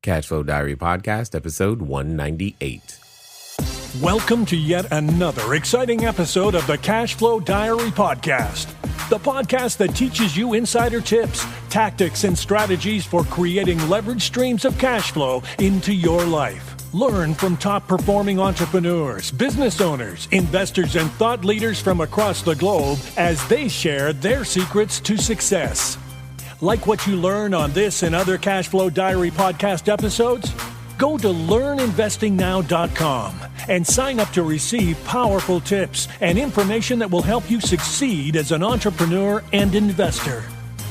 Cashflow Diary Podcast, episode 198. Welcome to yet another exciting episode of the Cashflow Diary Podcast, the podcast that teaches you insider tips, tactics, and strategies for creating leverage streams of cash flow into your life. Learn from top-performing entrepreneurs, business owners, investors, and thought leaders from across the globe as they share their secrets to success. Like what you learn on this and other Cashflow Diary podcast episodes? Go to learninvestingnow.com and sign up to receive powerful tips and information that will help you succeed as an entrepreneur and investor.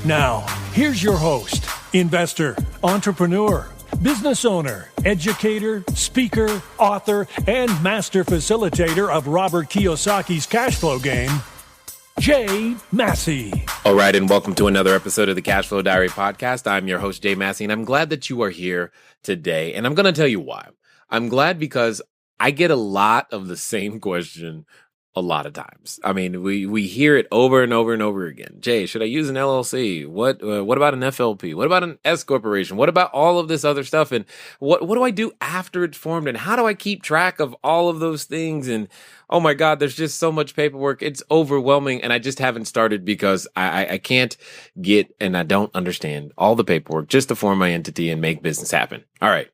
Now, here's your host, investor, entrepreneur, business owner, educator, speaker, author, and master facilitator of Robert Kiyosaki's cash flow game, Jay Massey. All right, and welcome to another episode of the Cashflow Diary Podcast. I'm your host, Jay Massey, and I'm glad that you are here today. And I'm going to tell you why. I'm glad because I get a lot of the same question a lot of times. I mean, we hear it over and over and over again. Jay, should I use an LLC? What about an FLP? What about an S corporation? What about all of this other stuff? And what do I do after it's formed? And how do I keep track of all of those things? And oh my God, there's just so much paperwork. It's overwhelming. And I just haven't started because I can't get and I don't understand all the paperwork just to form my entity and make business happen. All right.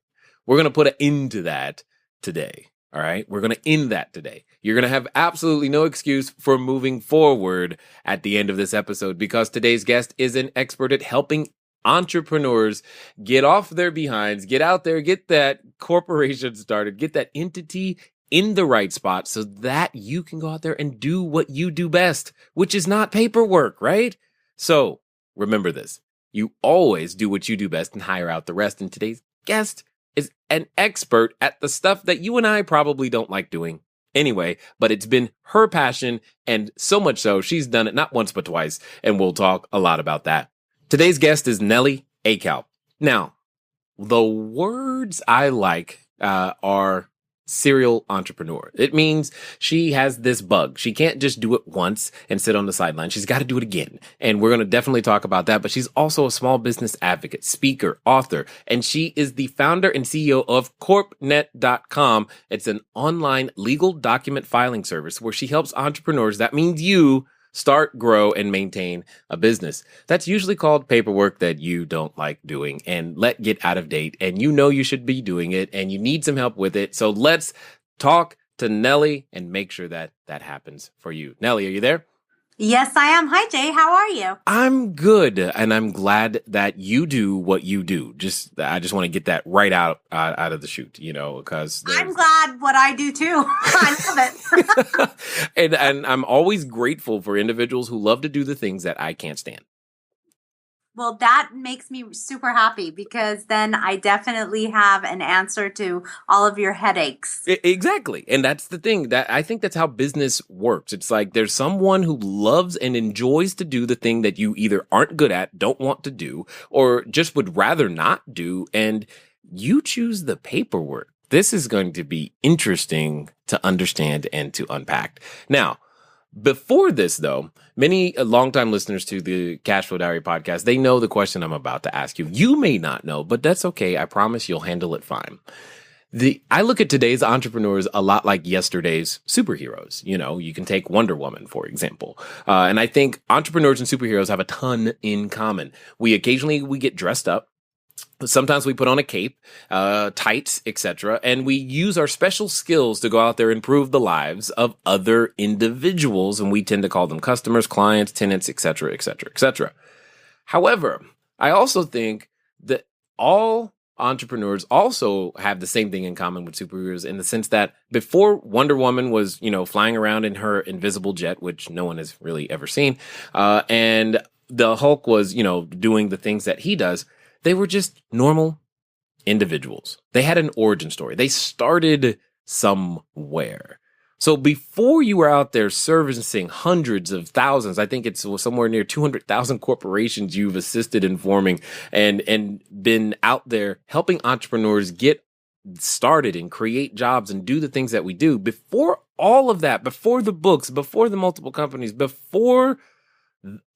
We're going to put an end to that today. All right. We're going to end that today. You're going to have absolutely no excuse for moving forward at the end of this episode because today's guest is an expert at helping entrepreneurs get off their behinds, get out there, get that corporation started, get that entity in the right spot so that you can go out there and do what you do best, which is not paperwork, right? So remember this. You always do what you do best and hire out the rest. And today's guest is an expert at the stuff that you and I probably don't like doing anyway, but it's been her passion, and so much so, she's done it not once but twice, and we'll talk a lot about that. Today's guest is Nellie Akalp. Now, the words I like are serial entrepreneur. It means she has this bug. She can't just do it once and sit on the sideline. She's got to do it again. And we're going to definitely talk about that. But she's also a small business advocate, speaker, author, and she is the founder and CEO of Corpnet.com. It's an online legal document filing service where she helps entrepreneurs. That means you start, grow, and maintain a business. That's usually called paperwork that you don't like doing and let get out of date. And you know you should be doing it and you need some help with it. So let's talk to Nellie and make sure that that happens for you. Nellie, are you there? Yes, I am. Hi, Jay. How are you? I'm good. And I'm glad that you do what you do. I just want to get that right out of the chute, because I'm glad what I do too. I love and it. I'm always grateful for individuals who love to do the things that I can't stand. Well, that makes me super happy because then I definitely have an answer to all of your headaches. Exactly. And that's the thing that I think that's how business works. It's like there's someone who loves and enjoys to do the thing that you either aren't good at, don't want to do, or just would rather not do. And you choose the paperwork. This is going to be interesting to understand and to unpack. Now, before this, though, many longtime listeners to the Cashflow Diary podcast, they know the question I'm about to ask you. You may not know, but that's okay. I promise you'll handle it fine. I look at today's entrepreneurs a lot like yesterday's superheroes. You can take Wonder Woman, for example. And I think entrepreneurs and superheroes have a ton in common. We get dressed up. Sometimes we put on a cape, tights, etc., and we use our special skills to go out there and improve the lives of other individuals, and we tend to call them customers, clients, tenants, etc., etc., etc. However, I also think that all entrepreneurs also have the same thing in common with superheroes in the sense that before Wonder Woman was, flying around in her invisible jet, which no one has really ever seen, and the Hulk was, doing the things that he does, they were just normal individuals. They had an origin story. They started somewhere. So before you were out there servicing hundreds of thousands, I think it's somewhere near 200,000 corporations you've assisted in forming and been out there helping entrepreneurs get started and create jobs and do the things that we do. Before all of that, before the books, before the multiple companies, before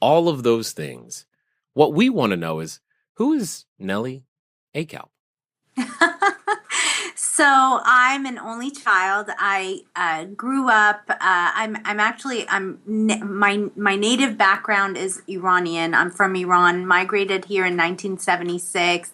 all of those things, what we want to know is, who is Nellie Akalp? So I'm an only child. I grew up. My native background is Iranian. I'm from Iran. Migrated here in 1976,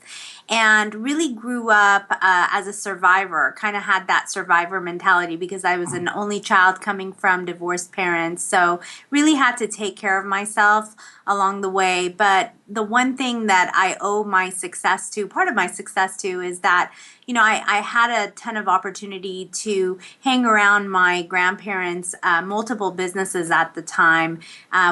and really grew up as a survivor. Kind of had that survivor mentality because I was an only child coming from divorced parents. So really had to take care of myself along the way. But the one thing that I owe my success to, part of my success to, is that, I had a ton of opportunity to hang around my grandparents' multiple businesses at the time.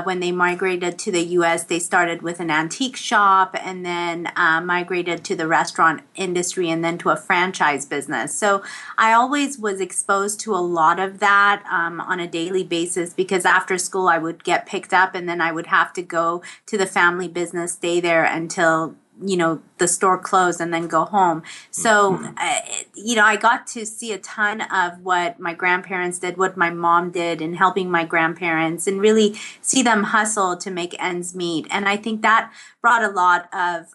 When they migrated to the U.S., they started with an antique shop and then migrated to the restaurant industry and then to a franchise business. So I always was exposed to a lot of that on a daily basis, because after school I would get picked up and then I would have to go to the family business, stay there until the store closed, and then go home. So, I got to see a ton of what my grandparents did, what my mom did in helping my grandparents, and really see them hustle to make ends meet. And I think that brought a lot of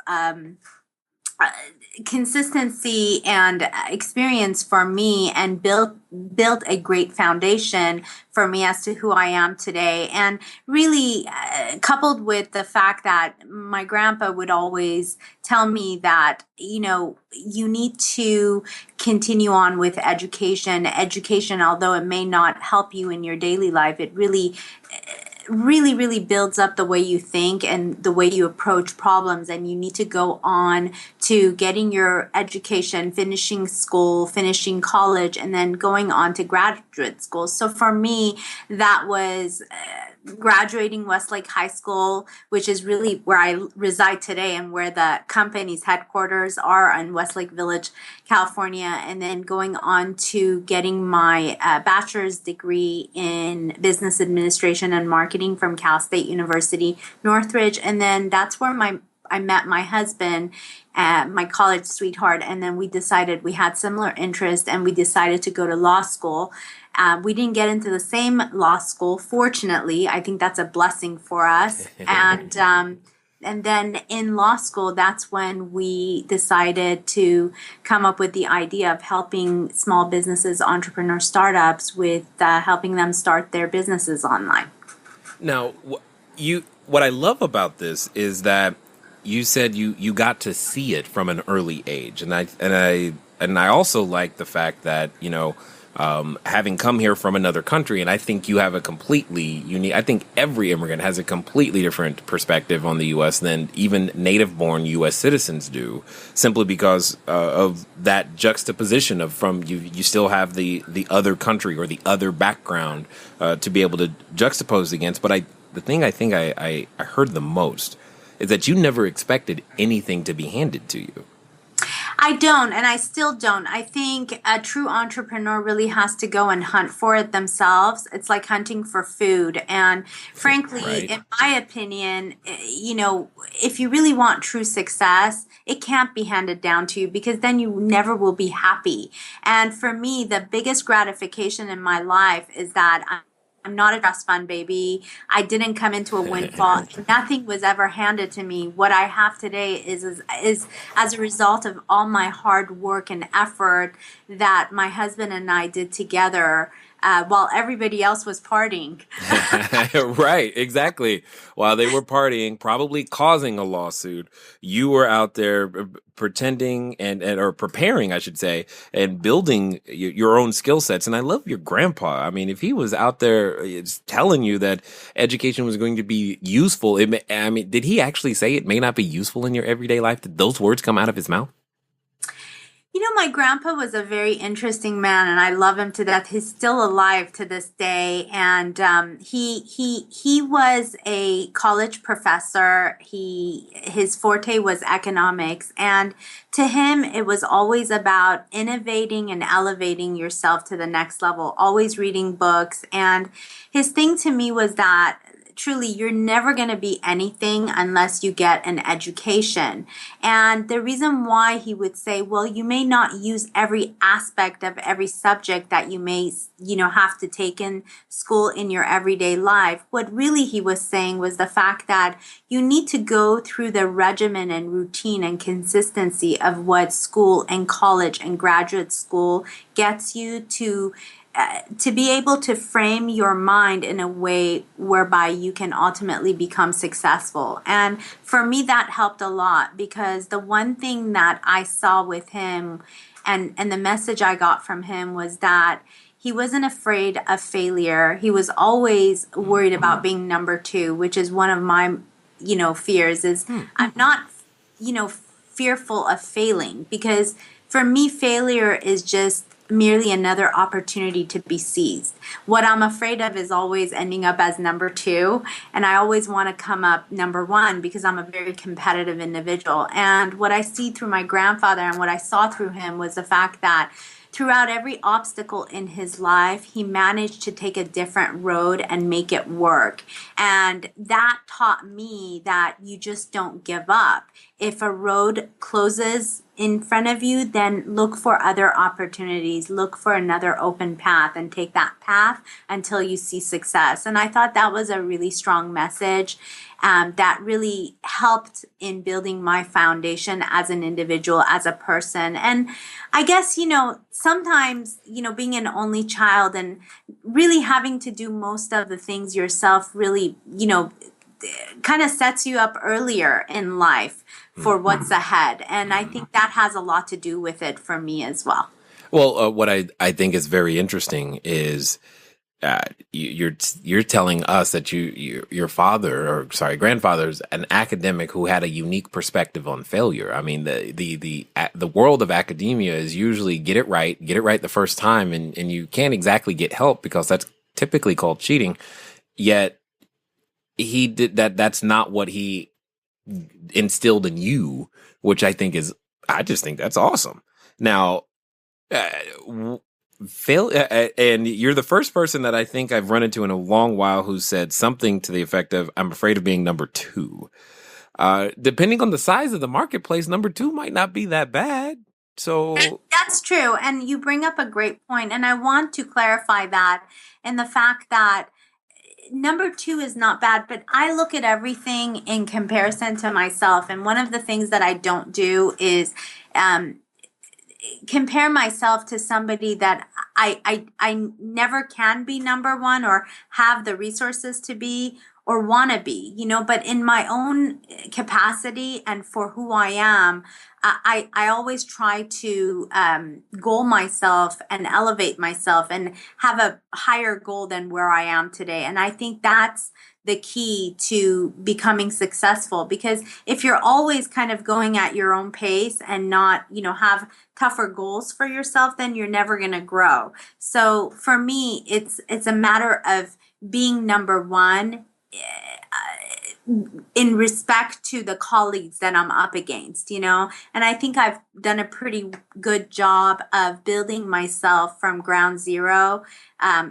consistency and experience for me, and built a great foundation for me as to who I am today. And really coupled with the fact that my grandpa would always tell me that, you need to continue on with education, although it may not help you in your daily life, it really builds up the way you think and the way you approach problems. And you need to go on to getting your education, finishing school, finishing college, and then going on to graduate school. So for me, that was graduating Westlake High School, which is really where I reside today and where the company's headquarters are, in Westlake Village, California, and then going on to getting my bachelor's degree in business administration and marketing from Cal State University, Northridge. And then that's where I met my husband, my college sweetheart, and then we decided we had similar interests, and we decided to go to law school. We didn't get into the same law school, fortunately. I think that's a blessing for us. And then in law school, that's when we decided to come up with the idea of helping small businesses, entrepreneur startups, with helping them start their businesses online. Now, what I love about this is that you said you got to see it from an early age, and I also like the fact that having come here from another country, and I think you have a completely unique. I think every immigrant has a completely different perspective on the U.S. than even native-born U.S. citizens do, simply because of that juxtaposition of you still have the other country or the other background to be able to juxtapose against. But the thing I think I heard the most is that you never expected anything to be handed to you. I don't, and I still don't. I think a true entrepreneur really has to go and hunt for it themselves. It's like hunting for food. And frankly, right, in my opinion, if you really want true success, it can't be handed down to you, because then you never will be happy. And for me, the biggest gratification in my life is that I'm not a trust fund baby. I didn't come into a windfall. Nothing was ever handed to me. What I have today is as a result of all my hard work and effort that my husband and I did together while everybody else was partying. Right, exactly. While they were partying, probably causing a lawsuit, you were out there pretending or preparing, I should say, and building your own skill sets. And I love your grandpa. I mean, if he was out there telling you that education was going to be useful, did he actually say it may not be useful in your everyday life? Did those words come out of his mouth? My grandpa was a very interesting man, and I love him to death. He's still alive to this day, and he was a college professor. His forte was economics, and to him, it was always about innovating and elevating yourself to the next level, always reading books. And his thing to me was that truly, you're never going to be anything unless you get an education. And the reason why he would say, well, you may not use every aspect of every subject that you may, have to take in school in your everyday life. What really he was saying was the fact that you need to go through the regimen and routine and consistency of what school and college and graduate school gets you to be able to frame your mind in a way whereby you can ultimately become successful. And for me, that helped a lot, because the one thing that I saw with him and the message I got from him was that he wasn't afraid of failure. He was always worried about being number two, which is one of my, fears is I'm not, fearful of failing, because for me, failure is just merely another opportunity to be seized. What I'm afraid of is always ending up as number two, and I always want to come up number one because I'm a very competitive individual. And what I see through my grandfather and what I saw through him was the fact that throughout every obstacle in his life, he managed to take a different road and make it work. And that taught me that you just don't give up. If a road closes in front of you, then look for other opportunities, look for another open path, and take that path until you see success. And I thought that was a really strong message that really helped in building my foundation as an individual, as a person. And I guess, sometimes, being an only child and really having to do most of the things yourself really, kind of sets you up earlier in life for what's ahead. And I think that has a lot to do with it for me as well. Well, what I think is very interesting is you're telling us that your grandfather's an academic who had a unique perspective on failure. I mean, the world of academia is usually get it right the first time, and you can't exactly get help because that's typically called cheating. Yet he did that. That's not what he instilled in you, which I just think that's awesome. Now, and you're the first person that I think I've run into in a long while who said something to the effect of, I'm afraid of being number two. Depending on the size of the marketplace, number two might not be that bad. So that's true. And you bring up a great point. And I want to clarify that in the fact that number two is not bad, but I look at everything in comparison to myself. And one of the things that I don't do is compare myself to somebody that I never can be number one or have the resources to be or want to be, but in my own capacity and for who I am, I always try to goal myself and elevate myself and have a higher goal than where I am today. And I think that's the key to becoming successful, because if you're always kind of going at your own pace and not, have tougher goals for yourself, then you're never going to grow. So for me, it's a matter of being number one in respect to the colleagues that I'm up against, and I think I've done a pretty good job of building myself from ground zero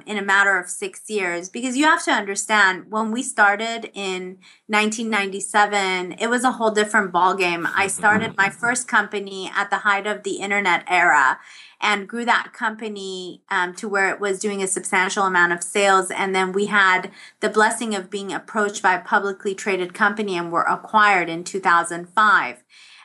in a matter of 6 years, because you have to understand, when we started in 1997, it was a whole different ballgame. I started my first company at the height of the internet era and grew that company to where it was doing a substantial amount of sales. And then we had the blessing of being approached by a publicly traded company and were acquired in 2005.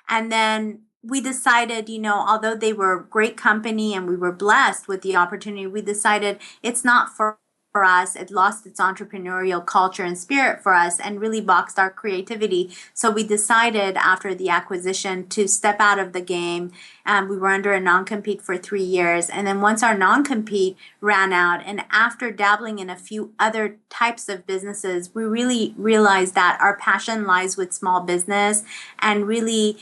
And then we decided, although they were a great company and we were blessed with the opportunity, we decided it's not for us. It lost its entrepreneurial culture and spirit for us and really boxed our creativity. So we decided after the acquisition to step out of the game. We were under a non-compete for 3 years. And then once our non-compete ran out, and after dabbling in a few other types of businesses, we really realized that our passion lies with small business and really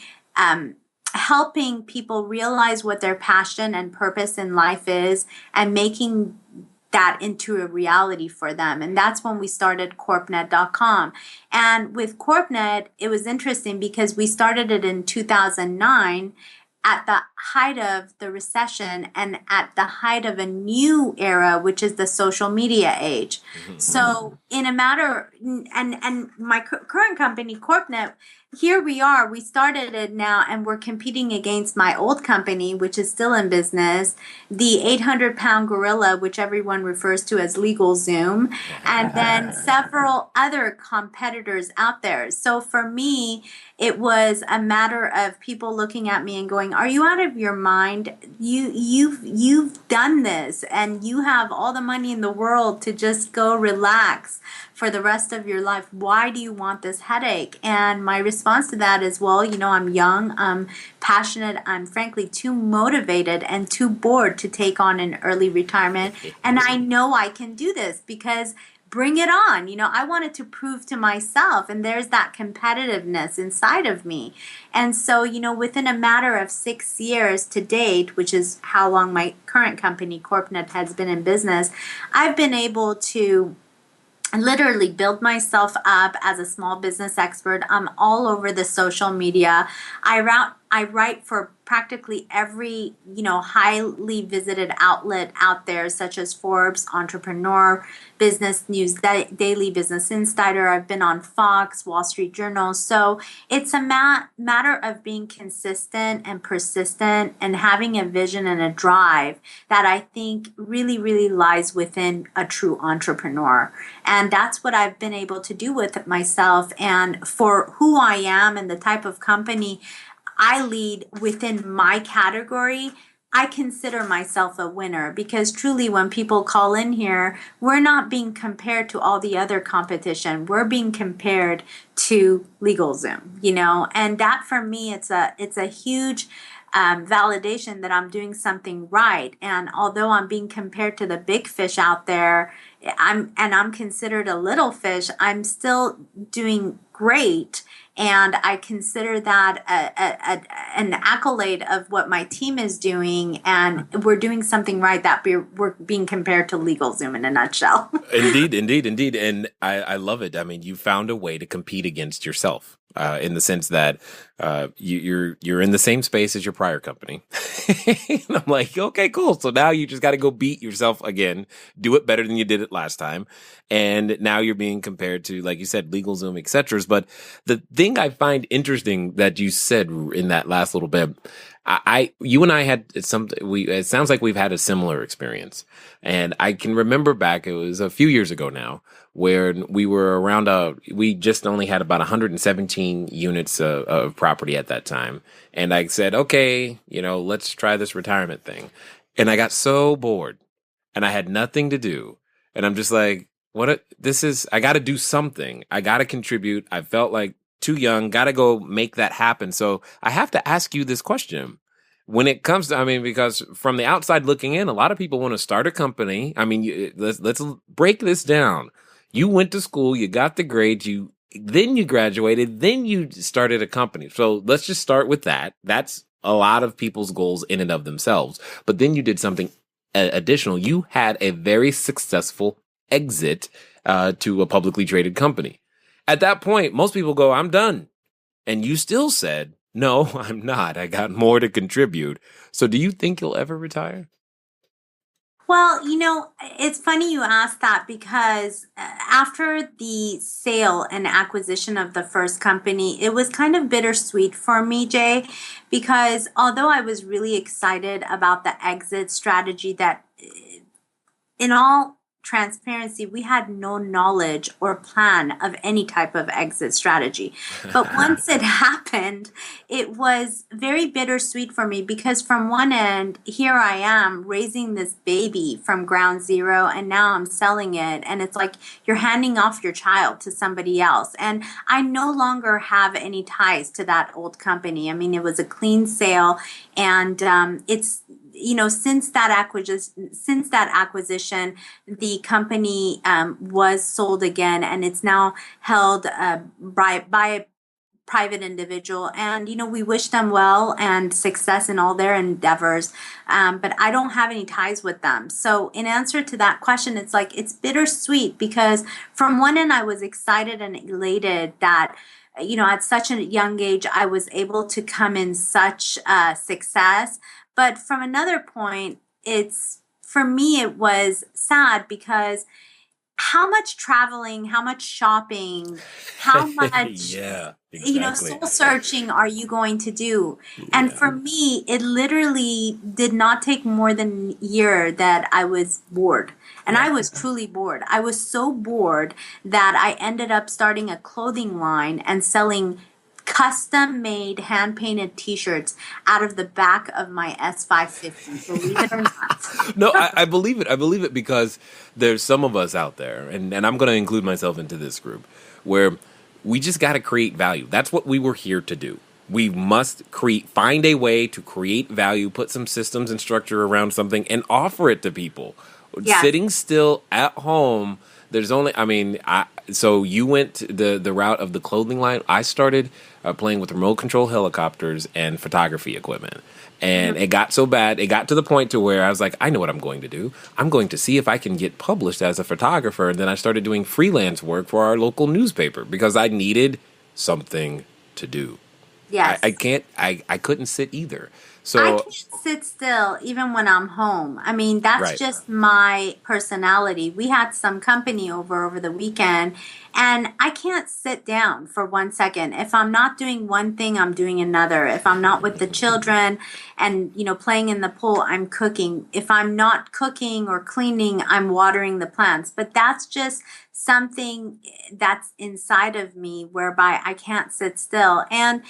helping people realize what their passion and purpose in life is and making that into a reality for them. And that's when we started Corpnet.com. And with Corpnet, it was interesting because we started it in 2009 at the height of the recession and at the height of a new era, which is the social media age. So in a matter, and my current company, Corpnet, here we are, we started it now, and we're competing against my old company, which is still in business, the 800-pound gorilla, which everyone refers to as LegalZoom, and then several other competitors out there. So for me, it was a matter of people looking at me and going, "Are you out of your mind? You've done this, and you have all the money in the world to just go relax for the rest of your life. Why do you want this headache?" And my response to that is, well, I'm young, I'm passionate, I'm frankly too motivated and too bored to take on an early retirement. And I know I can do this because bring it on. I wanted to prove to myself, and there's that competitiveness inside of me. And so, within a matter of 6 years to date, which is how long my current company, Corpnet, has been in business, I've been able to literally build myself up as a small business expert. I'm all over the social media. I write for practically every, highly visited outlet out there, such as Forbes, Entrepreneur, Business News, Daily Business Insider. I've been on Fox, Wall Street Journal. So it's a matter of being consistent and persistent and having a vision and a drive that I think really, really lies within a true entrepreneur. And that's what I've been able to do with myself. And for who I am and the type of company I lead within my category, I consider myself a winner, because truly when people call in here, we're not being compared to all the other competition. We're being compared to LegalZoom, and that for me, it's a huge validation that I'm doing something right. And although I'm being compared to the big fish out there, I'm considered a little fish, I'm still doing great. And I consider that an accolade of what my team is doing, and we're doing something right, that we're being compared to LegalZoom in a nutshell. Indeed. And I love it. I mean, you found a way to compete against yourself. In the sense that you're in the same space as your prior company. And I'm like, okay, cool. So now you just got to go beat yourself again, do it better than you did it last time. And now you're being compared to, like you said, LegalZoom, et cetera. But the thing I find interesting that you said in that last little bit, you and I had it sounds like we've had a similar experience. And I can remember back, it was a few years ago now, where we were around, we just only had about 117 units of property at that time. And I said, okay, let's try this retirement thing. And I got so bored and I had nothing to do. And I'm just like, I got to do something. I got to contribute. I felt like too young, got to go make that happen. So I have to ask you this question. When it comes to, because from the outside looking in, a lot of people want to start a company. Let's break this down. You went to school, you got the grades, then you graduated, then you started a company. So let's just start with that. That's a lot of people's goals in and of themselves. But then you did something additional. You had a very successful exit to a publicly traded company. At that point, most people go, I'm done. And you still said, no, I'm not. I got more to contribute. So do you think you'll ever retire? Well, it's funny you asked that, because after the sale and acquisition of the first company, it was kind of bittersweet for me, Jay, because although I was really excited about the exit strategy, that in all transparency, we had no knowledge or plan of any type of exit strategy. But once it happened, it was very bittersweet for me, because from one end, here I am raising this baby from ground zero, and now I'm selling it. And it's like you're handing off your child to somebody else. And I no longer have any ties to that old company. It was a clean sale, and it's since that acquisition, the company was sold again, and it's now held by a private individual. And we wish them well and success in all their endeavors, but I don't have any ties with them. So in answer to that question, it's bittersweet, because from one end I was excited and elated that at such a young age, I was able to come in such success. But from another point, for me, it was sad because how much traveling, how much shopping, how much, Yeah, exactly. soul searching are you going to do? And for me, it literally did not take more than a year that I was bored. And I was truly bored. I was so bored that I ended up starting a clothing line and selling custom-made, hand-painted T-shirts out of the back of my S550. Believe it or not. No, I believe it. I believe it because there's some of us out there, and I'm going to include myself into this group, where we just got to create value. That's what we were here to do. We must find a way to create value, put some systems and structure around something, and offer it to people. Yes. Sitting still at home, there's only, so you went the route of the clothing line. I started playing with remote control helicopters and photography equipment. And it got so bad, it got to the point to where I was like, I know what I'm going to do. I'm going to see if I can get published as a photographer. And then I started doing freelance work for our local newspaper because I needed something to do. Yes. I couldn't sit either. So I can't sit still even when I'm home. That's just my personality. We had some company over the weekend, and I can't sit down for 1 second. If I'm not doing one thing, I'm doing another. If I'm not with the children and, playing in the pool, I'm cooking. If I'm not cooking or cleaning, I'm watering the plants. But that's just something that's inside of me whereby I can't sit still. And,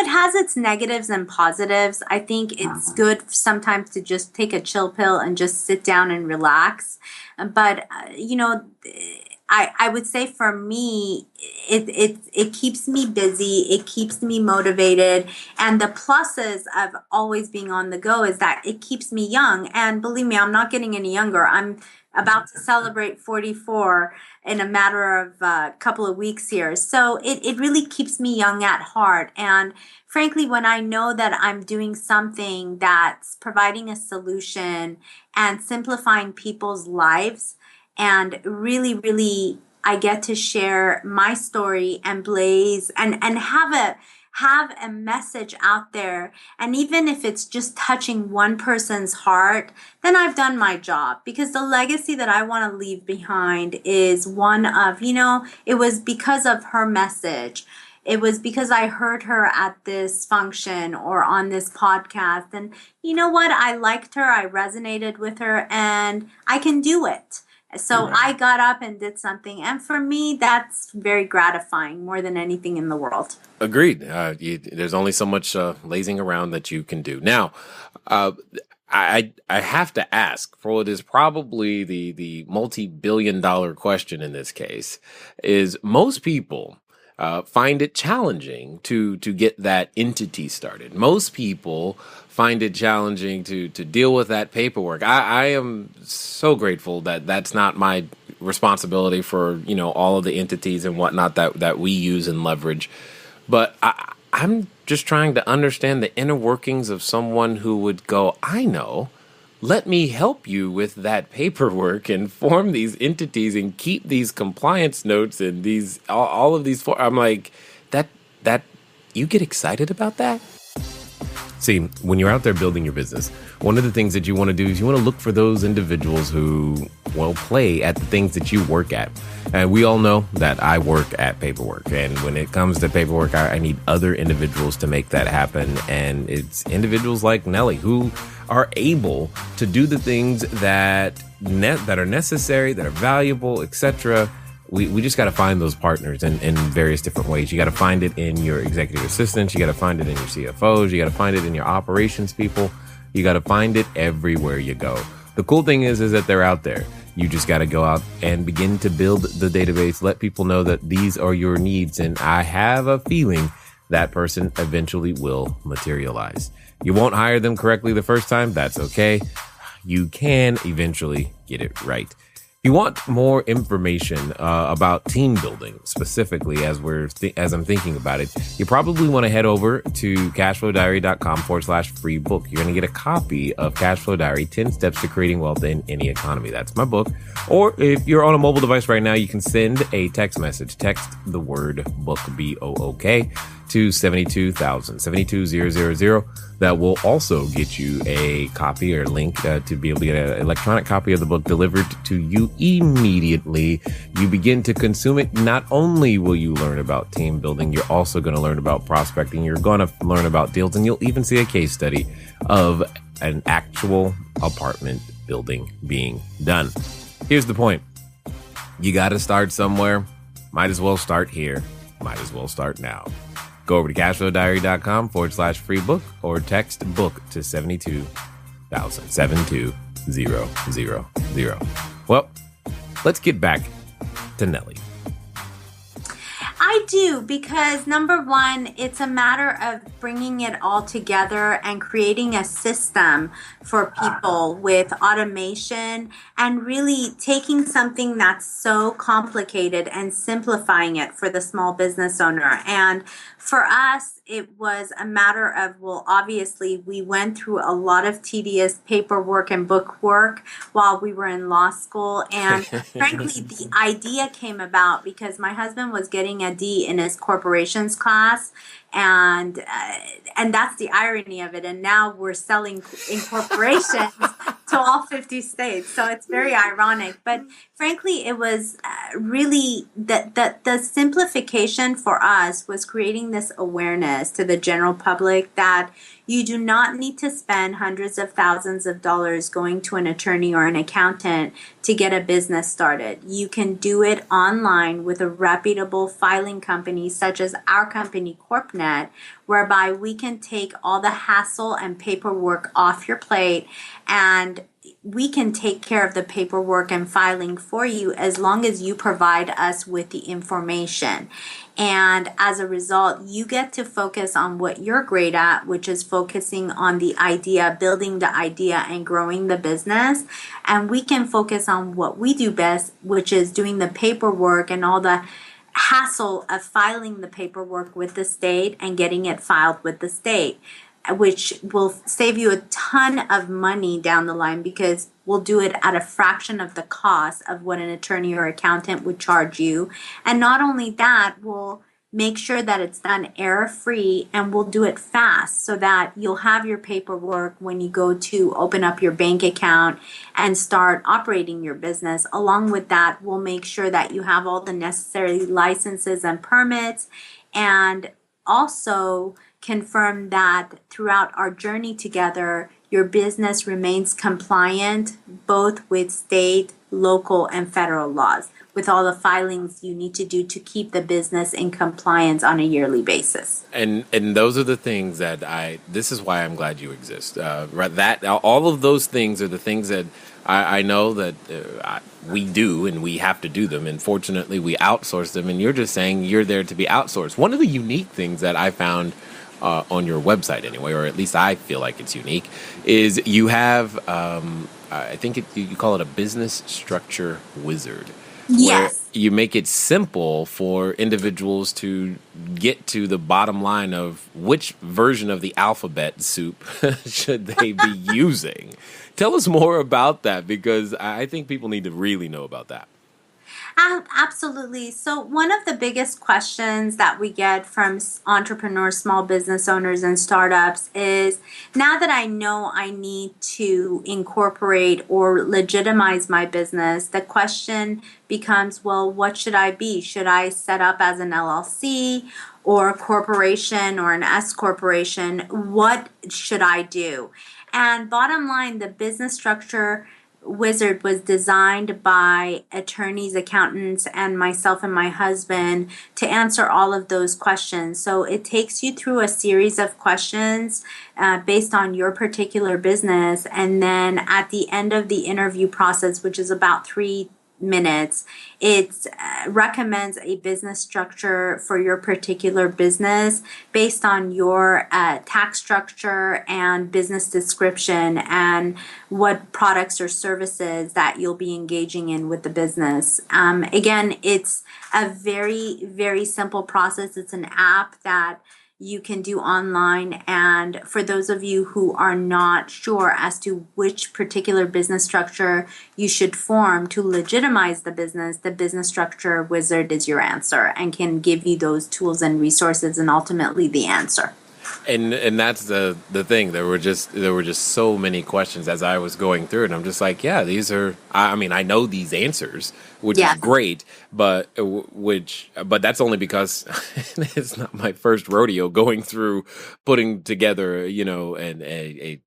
it has its negatives and positives. I think it's good sometimes to just take a chill pill and just sit down and relax. But, I would say for me, it keeps me busy. It keeps me motivated. And the pluses of always being on the go is that it keeps me young. And believe me, I'm not getting any younger. I'm about to celebrate 44 in a matter of a couple of weeks here. So it really keeps me young at heart. And frankly, when I know that I'm doing something that's providing a solution and simplifying people's lives, and really, really, I get to share my story and blaze and have a message out there. And even if it's just touching one person's heart, then I've done my job, because the legacy that I want to leave behind is one of, it was because of her message. It was because I heard her at this function or on this podcast. And you know what? I liked her. I resonated with her, and I can do it. So I got up and did something. And for me, that's very gratifying, more than anything in the world. Agreed. There's only so much lazing around that you can do. Now, I have to ask, for what is probably the multi-billion-dollar question in this case, is most people find it challenging to get that entity started. Most people find it challenging to deal with that paperwork. I am so grateful that that's not my responsibility for, all of the entities and whatnot that we use and leverage. But I'm just trying to understand the inner workings of someone who would go, I know, let me help you with that paperwork and form these entities and keep these compliance notes and these all of these. I'm like, that you get excited about that? See, when you're out there building your business, one of the things that you want to do is you want to look for those individuals who will play at the things that you work at. And we all know that I work at paperwork. And when it comes to paperwork, I need other individuals to make that happen. And it's individuals like Nellie who are able to do the things that are necessary, that are valuable, etc. We just got to find those partners in various different ways. You got to find it in your executive assistants. You got to find it in your CFOs. You got to find it in your operations people. You got to find it everywhere you go. The cool thing is that they're out there. You just got to go out and begin to build the database. Let people know that these are your needs. And I have a feeling that person eventually will materialize. You won't hire them correctly the first time. That's okay. You can eventually get it right. you want more information about team building specifically, as I'm thinking about it, you probably want to head over to cashflowdiary.com/free book. You're going to get a copy of Cashflow Diary, 10 Steps to Creating Wealth in Any Economy. That's my book. Or if you're on a mobile device right now, you can send a text message. Text the word book, BOOK, to 72000. That will also get you a copy or link to be able to get an electronic copy of the book delivered to you immediately. You begin to consume it. Not only will you learn about team building, you're also going to learn about prospecting. You're going to learn about deals, and you'll even see a case study of an actual apartment building being done. Here's the point. You got to start somewhere. Might as well start here. Might as well start now. Go over to cashflowdiary.com/free book or text book to 72000, 72000. Well, let's get back to Nellie. I do, because number one, it's a matter of bringing it all together and creating a system for people with automation and really taking something that's so complicated and simplifying it for the small business owner. And for us, it was a matter of, well, obviously we went through a lot of tedious paperwork and book work while we were in law school. And frankly, the idea came about because my husband was getting a D in his corporations class. And that's the irony of it. And now we're selling incorporations to all 50 states. So it's very ironic. But frankly, it was really the simplification for us was creating this awareness to the general public that you do not need to spend hundreds of thousands of dollars going to an attorney or an accountant to get a business started. You can do it online with a reputable filing company such as our company, Corpnet, whereby we can take all the hassle and paperwork off your plate, and we can take care of the paperwork and filing for you as long as you provide us with the information. And as a result, you get to focus on what you're great at, which is focusing on the idea, building the idea, and growing the business. And we can focus on what we do best, which is doing the paperwork and all the hassle of filing the paperwork with the state and getting it filed with the state, which will save you a ton of money down the line because we'll do it at a fraction of the cost of what an attorney or accountant would charge you. And not only that, we'll make sure that it's done error-free, and we'll do it fast so that you'll have your paperwork when you go to open up your bank account and start operating your business. Along with that, we'll make sure that you have all the necessary licenses and permits, and also confirm that throughout our journey together, your business remains compliant both with state, local, and federal laws, with all the filings you need to do to keep the business in compliance on a yearly basis. And those are the things that this is why I'm glad you exist. That all of those things are the things that I know that we do, and we have to do them. And fortunately, we outsource them. And you're just saying you're there to be outsourced. One of the unique things that I found on your website anyway, or at least I feel like it's unique, is you have, I think you call it a business structure wizard. Yes. Where you make it simple for individuals to get to the bottom line of which version of the alphabet soup should they be using. Tell us more about that, because I think people need to really know about that. Absolutely. So one of the biggest questions that we get from entrepreneurs, small business owners, and startups is, now that I know I need to incorporate or legitimize my business, the question becomes, well, what should I be? Should I set up as an LLC or a corporation or an S corporation? What should I do? And bottom line, the business structure wizard was designed by attorneys, accountants, and myself and my husband to answer all of those questions. So it takes you through a series of questions based on your particular business. And then at the end of the interview process, which is about 3 minutes. It recommends a business structure for your particular business based on your tax structure and business description and what products or services that you'll be engaging in with the business. Again, it's a very, very simple process. It's an app that you can do online. And for those of you who are not sure as to which particular business structure you should form to legitimize the business structure wizard is your answer and can give you those tools and resources and ultimately the answer. And that's the thing. There were just so many questions as I was going through it. And I'm just like, yeah, these are. I mean, I know these answers, which is great, but that's only because it's not my first rodeo going through putting together, a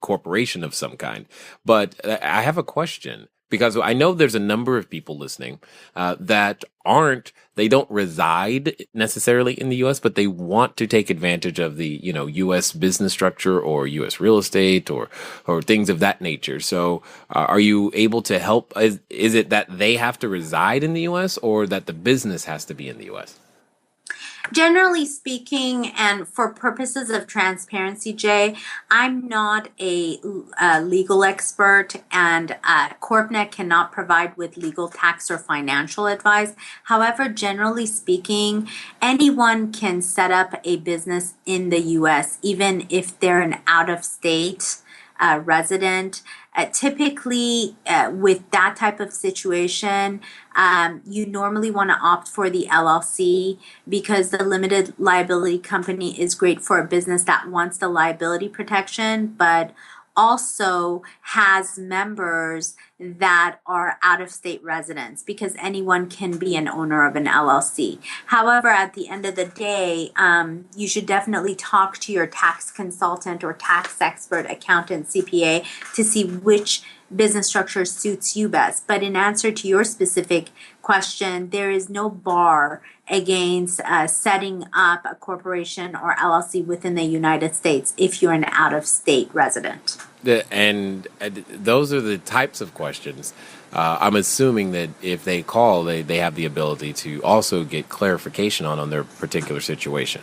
corporation of some kind. But I have a question. Because I know there's a number of people listening that they don't reside necessarily in the U.S., but they want to take advantage of the, U.S. business structure or U.S. real estate or things of that nature. So are you able to help? Is it that they have to reside in the U.S. or that the business has to be in the U.S.? Generally speaking, and for purposes of transparency, Jay, I'm not a legal expert, and Corpnet cannot provide with legal, tax, or financial advice. However, generally speaking, anyone can set up a business in the U.S., even if they're an out-of-state resident. Typically, with that type of situation, you normally want to opt for the LLC because the limited liability company is great for a business that wants the liability protection, but also has members that are out-of-state residents because anyone can be an owner of an LLC. However, at the end of the day, you should definitely talk to your tax consultant or tax expert, accountant, CPA to see which business structure suits you best. But in answer to your specific question, there is no bar against setting up a corporation or LLC within the United States if you're an out-of-state resident. And those are the types of questions. I'm assuming that if they call, they have the ability to also get clarification on their particular situation.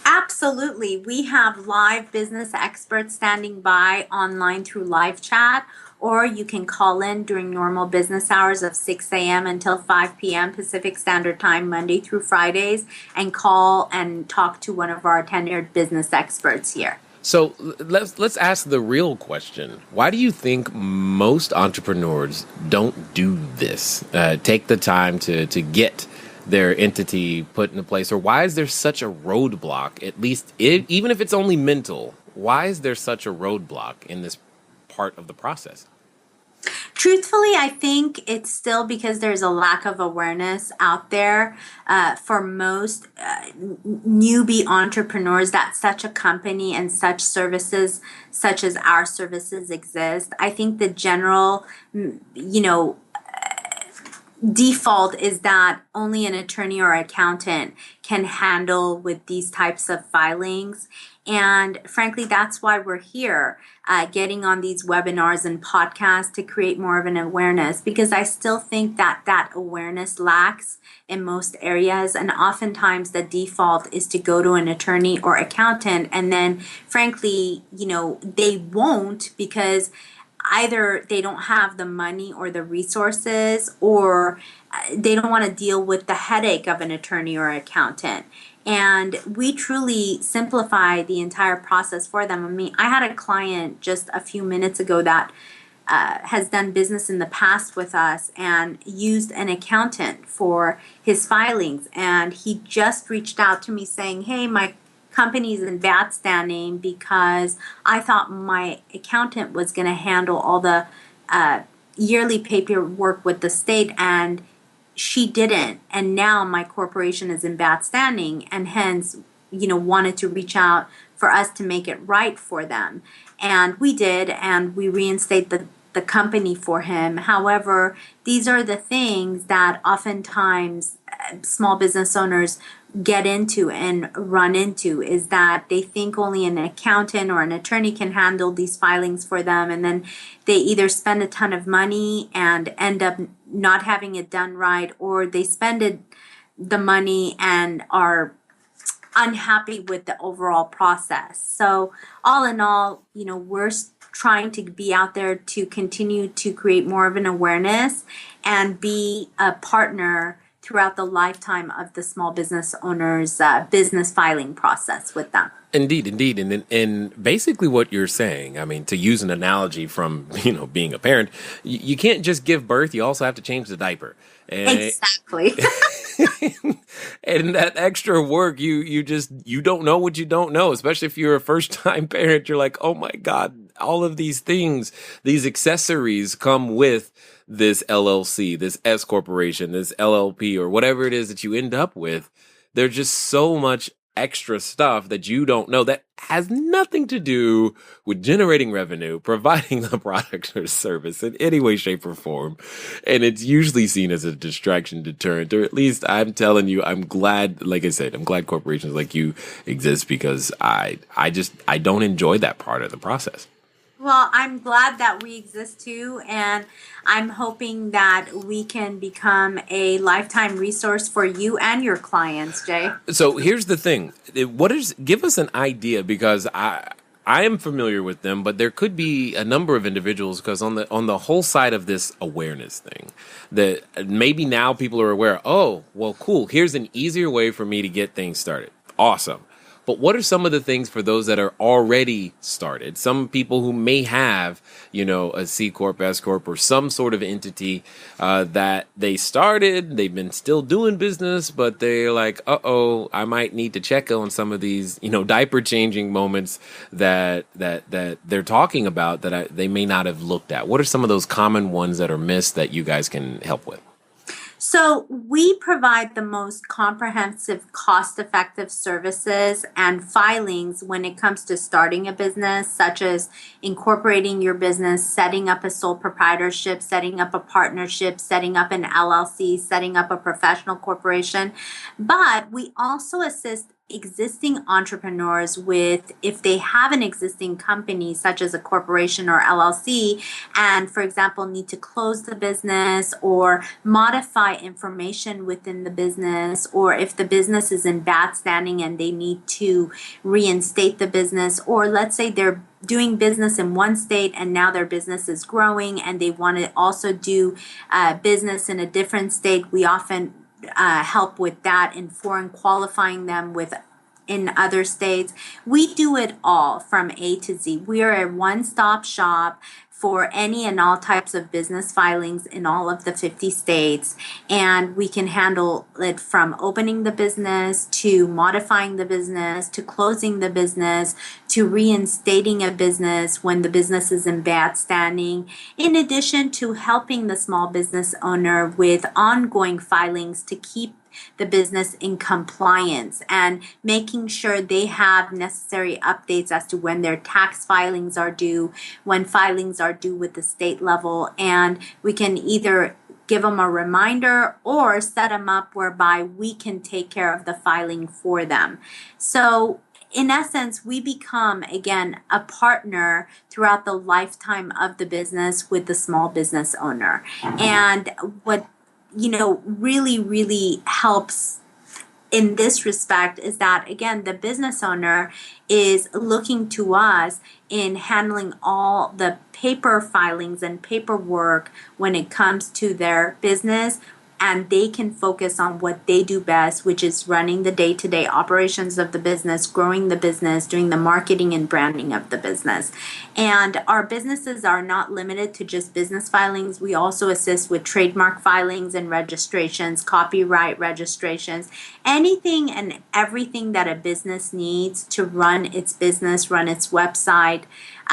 Absolutely. We have live business experts standing by online through live chat, or you can call in during normal business hours of 6 a.m. until 5 p.m. Pacific Standard Time, Monday through Fridays, and call and talk to one of our tenured business experts here. So let's ask the real question. Why do you think most entrepreneurs don't do this? Take the time to get their entity put into place, or why is there such a roadblock? At least, even if it's only mental, why is there such a roadblock in this part of the process? Truthfully, I think it's still because there's a lack of awareness out there for most newbie entrepreneurs that such a company and such services, such as our services, exist. I think the general, default is that only an attorney or accountant can handle with these types of filings. And frankly, that's why we're here, getting on these webinars and podcasts to create more of an awareness, because I still think that awareness lacks in most areas. And oftentimes the default is to go to an attorney or accountant. And then frankly, they won't, because either they don't have the money or the resources, or they don't want to deal with the headache of an attorney or accountant. And we truly simplify the entire process for them. I mean, I had a client just a few minutes ago that has done business in the past with us and used an accountant for his filings. And he just reached out to me saying, hey, my company's in bad standing because I thought my accountant was going to handle all the yearly paperwork with the state, and she didn't. And now my corporation is in bad standing, and hence, wanted to reach out for us to make it right for them. And we did, and we reinstate the company for him. However, these are the things that oftentimes small business owners get into and run into is that they think only an accountant or an attorney can handle these filings for them, and then they either spend a ton of money and end up not having it done right, or they spend the money and are unhappy with the overall process. So all in all, we're trying to be out there to continue to create more of an awareness and be a partner throughout the lifetime of the small business owner's business filing process with them. Indeed. And basically what you're saying, I mean, to use an analogy from, being a parent, you can't just give birth. You also have to change the diaper. And exactly. And that extra work, you don't know what you don't know, especially if you're a first time parent. You're like, oh my God, all of these things, these accessories come with this LLC, this S corporation, this LLP, or whatever it is that you end up with. There's just so much extra stuff that you don't know that has nothing to do with generating revenue, providing the product or service in any way, shape, or form. And it's usually seen as a distraction deterrent, or at least I'm telling you, I'm glad, like I said, I'm glad corporations like you exist, because I don't enjoy that part of the process. Well, I'm glad that we exist too, and I'm hoping that we can become a lifetime resource for you and your clients, Jay. So here's the thing. Give us an idea, because I am familiar with them, but there could be a number of individuals, because on the whole side of this awareness thing, that maybe now people are aware, oh, well, cool, here's an easier way for me to get things started. Awesome. But what are some of the things for those that are already started? Some people who may have, a C Corp, S Corp, or some sort of entity that they started, they've been still doing business, but they're like, I might need to check on some of these, diaper changing moments that they're talking about that they may not have looked at. What are some of those common ones that are missed that you guys can help with? So we provide the most comprehensive, cost-effective services and filings when it comes to starting a business, such as incorporating your business, setting up a sole proprietorship, setting up a partnership, setting up an LLC, setting up a professional corporation. But we also assist existing entrepreneurs with, if they have an existing company such as a corporation or LLC, and for example need to close the business or modify information within the business, or if the business is in bad standing and they need to reinstate the business, or let's say they're doing business in one state and now their business is growing and they want to also do business in a different state. We often help with that in foreign qualifying them in other states. We do it all from A to Z. We are a one-stop shop for any and all types of business filings in all of the 50 states. And we can handle it from opening the business to modifying the business to closing the business to reinstating a business when the business is in bad standing, in addition to helping the small business owner with ongoing filings to keep the business in compliance and making sure they have necessary updates as to when their tax filings are due, when filings are due with the state level. And we can either give them a reminder or set them up whereby we can take care of the filing for them. So in essence, we become, again, a partner throughout the lifetime of the business with the small business owner. And what really, really helps in this respect is that, again, the business owner is looking to us in handling all the paper filings and paperwork when it comes to their business, and they can focus on what they do best, which is running the day-to-day operations of the business, growing the business, doing the marketing and branding of the business. And our businesses are not limited to just business filings. We also assist with trademark filings and registrations, copyright registrations, anything and everything that a business needs to run its business, run its website.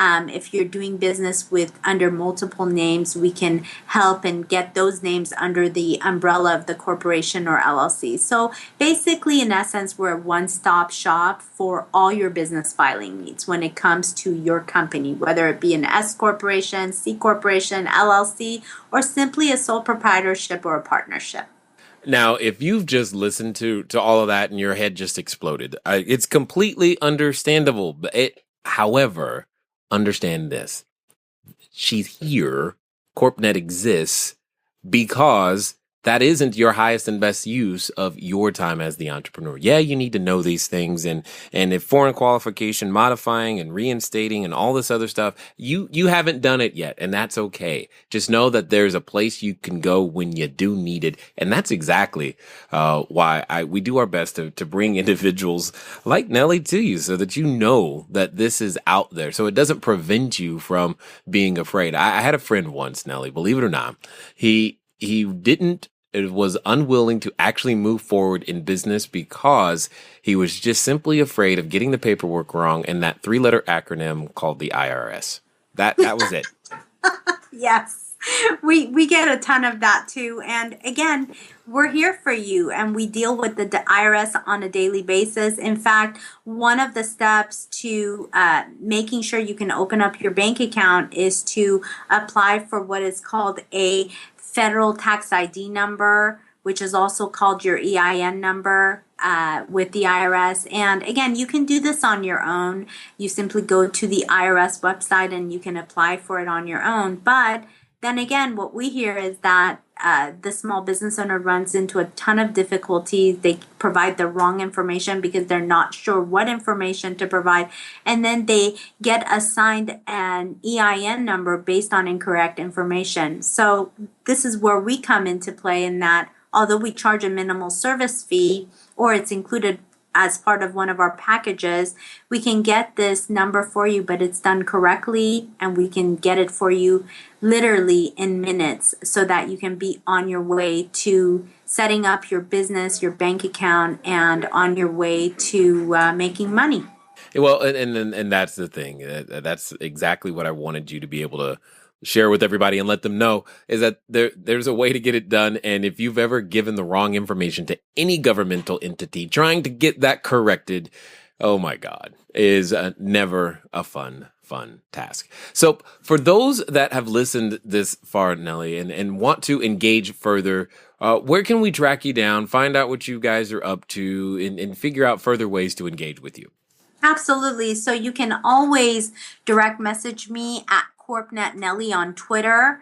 If you're doing business under multiple names, we can help and get those names under the umbrella of the corporation or LLC. So basically, in essence, we're a one-stop shop for all your business filing needs when it comes to your company, whether it be an S corporation, C corporation, LLC, or simply a sole proprietorship or a partnership. Now, if you've just listened to all of that and your head just exploded, it's completely understandable. However, understand this. She's here. Corpnet exists because that isn't your highest and best use of your time as the entrepreneur. Yeah, you need to know these things, and if foreign qualification modifying and reinstating and all this other stuff, you haven't done it yet, and that's okay. Just know that there's a place you can go when you do need it, and that's exactly why we do our best to bring individuals like Nellie to you, so that you know that this is out there, so it doesn't prevent you from being afraid. I had a friend once, Nellie, believe it or not. He was unwilling to actually move forward in business because he was just simply afraid of getting the paperwork wrong and that 3-letter acronym called the IRS. That was it. Yes. We get a ton of that too. And again, we're here for you, and we deal with the IRS on a daily basis. In fact, one of the steps to making sure you can open up your bank account is to apply for what is called a federal tax ID number, which is also called your EIN number with the IRS. And again, you can do this on your own. You simply go to the IRS website and you can apply for it on your own. But then again, what we hear is that the small business owner runs into a ton of difficulties. They provide the wrong information because they're not sure what information to provide. And then they get assigned an EIN number based on incorrect information. So this is where we come into play, in that although we charge a minimal service fee, or it's included as part of one of our packages, we can get this number for you, but it's done correctly, and we can get it for you literally in minutes, so that you can be on your way to setting up your business, your bank account, and on your way to making money. Well, and that's the thing. That's exactly what I wanted you to be able to share with everybody and let them know, is that there's a way to get it done. And if you've ever given the wrong information to any governmental entity, trying to get that corrected, oh my God, is never a fun task. So for those that have listened this far, Nellie, and want to engage further, where can we track you down, find out what you guys are up to, and figure out further ways to engage with you? Absolutely. So you can always direct message me at Corpnet Nellie on Twitter.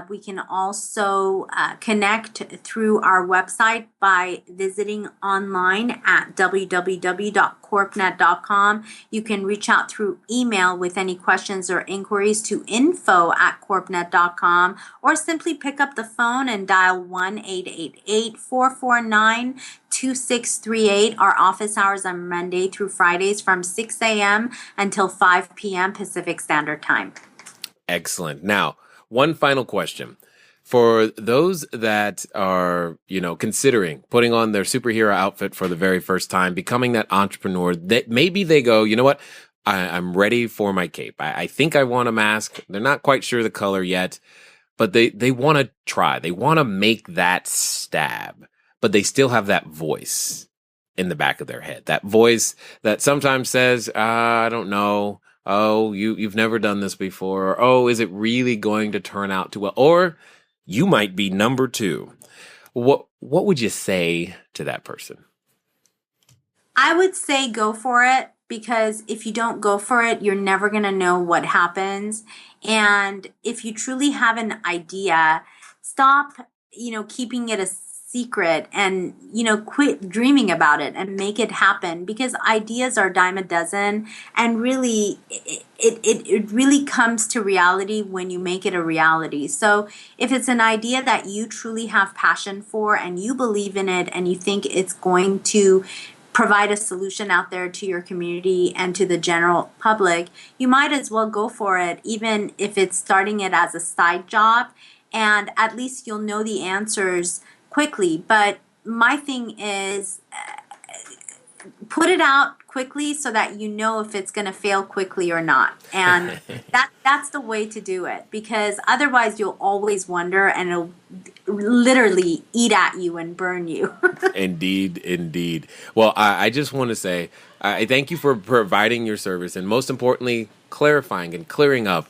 We can also connect through our website by visiting online at www.corpnet.com. You can reach out through email with any questions or inquiries to info@corpnet.com, or simply pick up the phone and dial 1-888-449-2638. Our office hours are Monday through Fridays from 6 a.m. until 5 p.m. Pacific Standard Time. Excellent. Now, one final question. For those that are, considering putting on their superhero outfit for the very first time, becoming that entrepreneur, that maybe they go, you know what, I'm ready for my cape. I think I want a mask. They're not quite sure the color yet, but they want to try. They want to make that stab, but they still have that voice in the back of their head. That voice that sometimes says, I don't know. Oh, you've never done this before. Or, oh, is it really going to turn out too well? Or you might be number 2. What would you say to that person? I would say go for it, because if you don't go for it, you're never going to know what happens. And if you truly have an idea, stop, keeping it a secret, and quit dreaming about it and make it happen, because ideas are a dime a dozen, and really it really comes to reality when you make it a reality. So if it's an idea that you truly have passion for and you believe in it and you think it's going to provide a solution out there to your community and to the general public, you might as well go for it, even if it's starting it as a side job, and at least you'll know the answers quickly. But my thing is, put it out quickly so that you know if it's going to fail quickly or not. And that's the way to do it, because otherwise you'll always wonder, and it'll literally eat at you and burn you. Indeed. Well, I just want to say I thank you for providing your service, and most importantly, clarifying and clearing up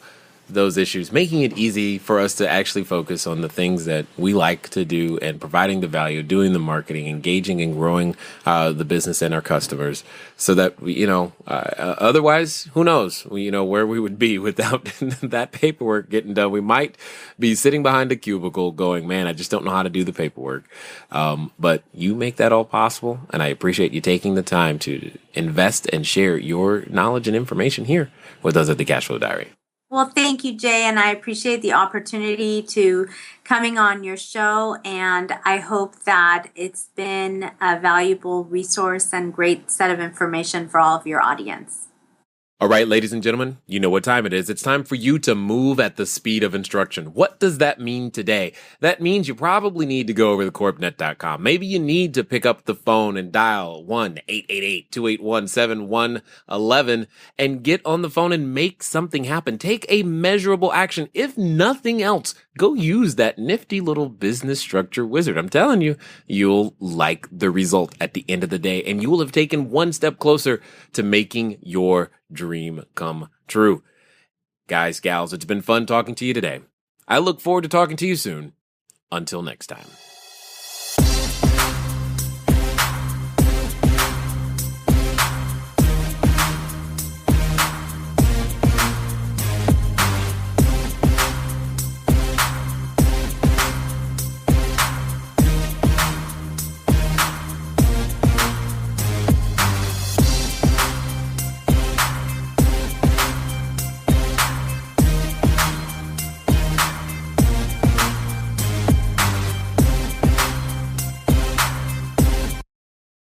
those issues, making it easy for us to actually focus on the things that we like to do and providing the value, doing the marketing, engaging and growing the business and our customers so that we, otherwise, who knows, where we would be without that paperwork getting done. We might be sitting behind a cubicle going, man, I just don't know how to do the paperwork. But you make that all possible. And I appreciate you taking the time to invest and share your knowledge and information here with us at the Cashflow Diary. Well, thank you, Jay, and I appreciate the opportunity to coming on your show, and I hope that it's been a valuable resource and great set of information for all of your audience. All right, ladies and gentlemen, you know what time it is. It's time for you to move at the speed of instruction. What does that mean today? That means you probably need to go over to Corpnet.com. Maybe you need to pick up the phone and dial 1-888-281-7111 and get on the phone and make something happen. Take a measurable action. If nothing else, go use that nifty little business structure wizard. I'm telling you, you'll like the result at the end of the day, and you will have taken one step closer to making your dream come true. Guys, gals, it's been fun talking to you today. I look forward to talking to you soon. Until next time.